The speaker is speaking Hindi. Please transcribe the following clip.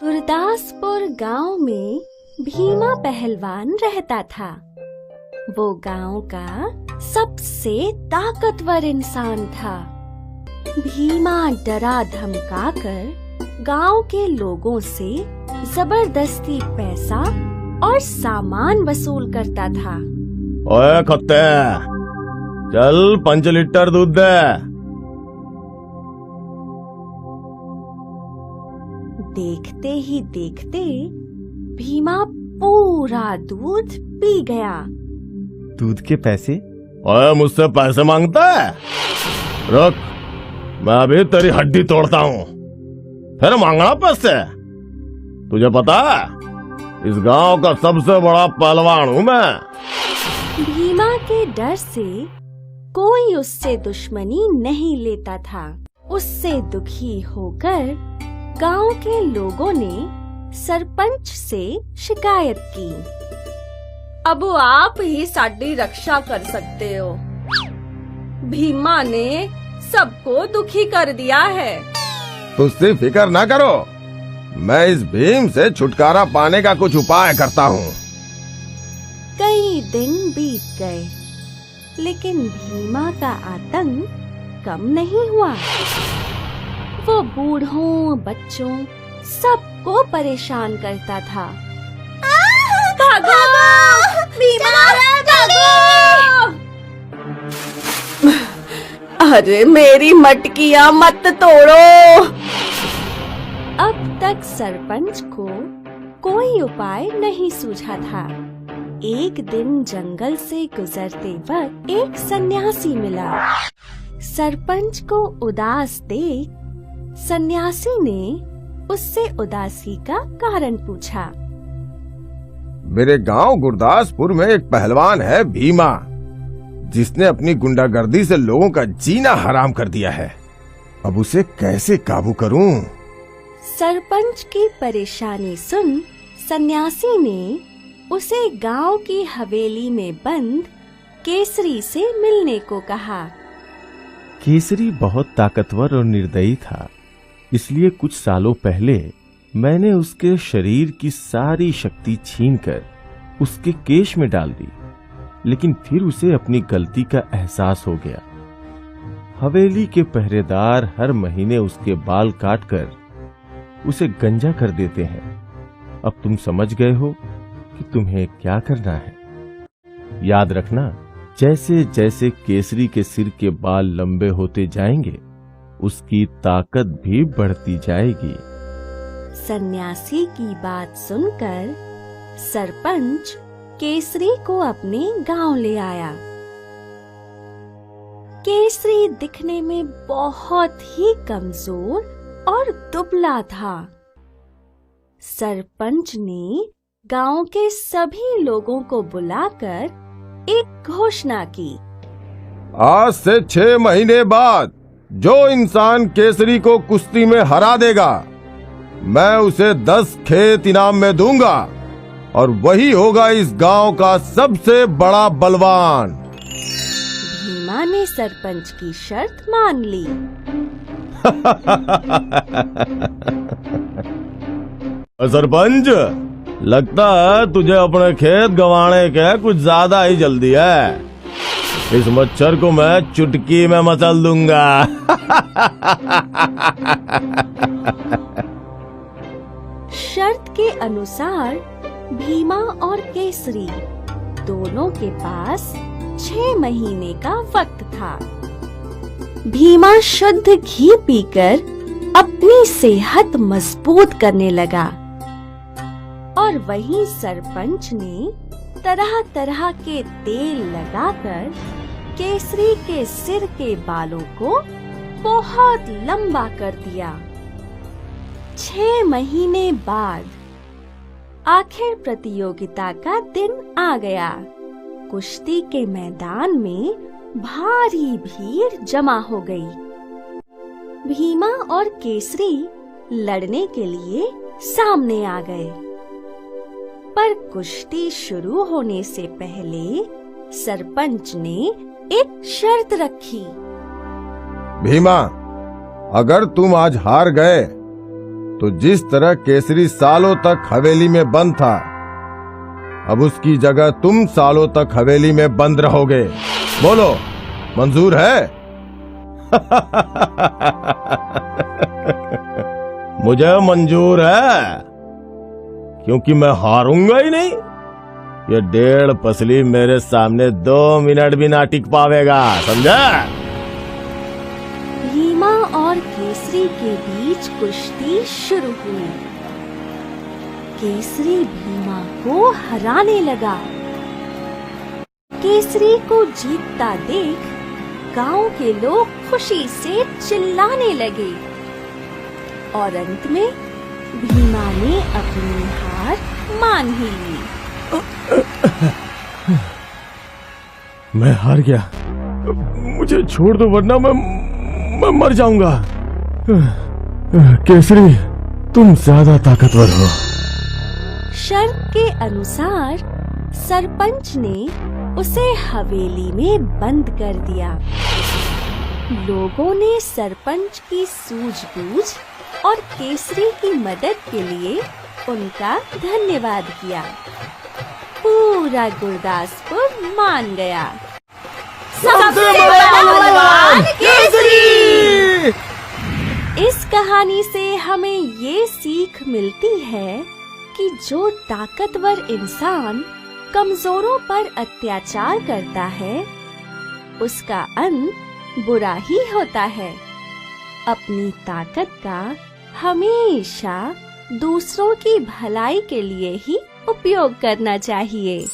गुरदासपुर गांव में भीमा पहलवान रहता था। वो गांव का सबसे ताकतवर इंसान था। भीमा डरा धमकाकर गांव के लोगों से जबरदस्ती पैसा और सामान वसूल करता था। ओए खत्ते, चल 5 लीटर दूध दे। देखते ही देखते भीमा पूरा दूध पी गया। दूध के पैसे? ओए मुझसे पैसे मांगता है? रुक, मैं अभी तेरी हड्डी तोड़ता हूँ, फिर मांगना पैसे। तुझे पता है, इस गांव का सबसे बड़ा पहलवान हूँ मैं। भीमा के डर से कोई उससे दुश्मनी नहीं लेता था। उससे दुखी होकर गांव के लोगों ने सरपंच से शिकायत की। अब आप ही साडी रक्षा कर सकते हो। भीमा ने सबको दुखी कर दिया है। तुझसे फिक्र ना करो, मैं इस भीम से छुटकारा पाने का कुछ उपाय करता हूँ। कई दिन बीत गए, लेकिन भीमा का आतंक कम नहीं हुआ। वो बूढ़ों बच्चों सबको परेशान करता था। भागो! भीमा, भागो! अरे मेरी मटकियाँ मत तोड़ो। अब तक सरपंच को कोई उपाय नहीं सूझा था। एक दिन जंगल से गुजरते वक्त एक सन्यासी मिला। सरपंच को उदास देख सन्यासी ने उससे उदासी का कारण पूछा। मेरे गांव गुरदासपुर में एक पहलवान है भीमा, जिसने अपनी गुंडागर्दी से लोगों का जीना हराम कर दिया है। अब उसे कैसे काबू करूं? सरपंच की परेशानी सुन सन्यासी ने उसे गांव की हवेली में बंद केसरी से मिलने को कहा। केसरी बहुत ताकतवर और निर्दयी था, इसलिए कुछ सालों पहले मैंने उसके शरीर की सारी शक्ति छीनकर उसके केश में डाल दी, लेकिन फिर उसे अपनी गलती का एहसास हो गया। हवेली के पहरेदार हर महीने उसके बाल काटकर उसे गंजा कर देते हैं। अब तुम समझ गए हो कि तुम्हें क्या करना है। याद रखना, जैसे जैसे केसरी के सिर के बाल लंबे होते जाएंगे, उसकी ताकत भी बढ़ती जाएगी। सन्यासी की बात सुनकर सरपंच केसरी को अपने गांव ले आया। केसरी दिखने में बहुत ही कमजोर और दुबला था। सरपंच ने गांव के सभी लोगों को बुलाकर एक घोषणा की। आज से 6 महीने बाद जो इंसान केसरी को कुश्ती में हरा देगा, मैं उसे 10 खेत इनाम में दूंगा और वही होगा इस गांव का सबसे बड़ा बलवान। भीमा ने सरपंच की शर्त मान ली। सरपंच, लगता है तुझे अपने खेत गंवाने के कुछ ज्यादा ही जल्दी है। इस मच्छर को मैं चुटकी में मसल दूंगा। शर्त के अनुसार भीमा और केसरी दोनों के पास 6 महीने का वक्त था। भीमा शुद्ध घी पीकर अपनी सेहत मजबूत करने लगा और वहीं सरपंच ने तरह तरह के तेल लगाकर केसरी के सिर के बालों को बहुत लंबा कर दिया। 6 महीने बाद आखिर प्रतियोगिता का दिन आ गया। कुश्ती के मैदान में भारी भीड़ जमा हो गई। भीमा और केसरी लड़ने के लिए सामने आ गए, पर कुश्ती शुरू होने से पहले सरपंच ने एक शर्त रखी। भीमा, अगर तुम आज हार गए तो जिस तरह केसरी सालों तक हवेली में बंद था, अब उसकी जगह तुम सालों तक हवेली में बंद रहोगे। बोलो, मंजूर है? मुझे मंजूर है, क्योंकि मैं हारूंगा ही नहीं। ये 1.5 पसली मेरे सामने 2 मिनट भी ना टिक पावेगा, समझा? भीमा और केसरी के बीच कुश्ती शुरू हुई। केसरी भीमा को हराने लगा। केसरी को जीतता देख गांव के लोग खुशी से चिल्लाने लगे और अंत में भीमा ने अपनी हार मान ही ली। मैं हार गया, मुझे छोड़ दो वरना मैं मर जाऊंगा। केसरी, तुम ज्यादा ताकतवर हो। शर्त के अनुसार सरपंच ने उसे हवेली में बंद कर दिया। लोगों ने सरपंच की सूझबूझ और केसरी की मदद के लिए उनका धन्यवाद किया। पूरा गुरदासपुर मान गया। सबसे बड़ा बलवान केसरी। इस कहानी से हमें ये सीख मिलती है कि जो ताकतवर इंसान कमजोरों पर अत्याचार करता है, उसका अंत बुरा ही होता है। अपनी ताकत का हमेशा दूसरों की भलाई के लिए ही उपयोग करना चाहिए।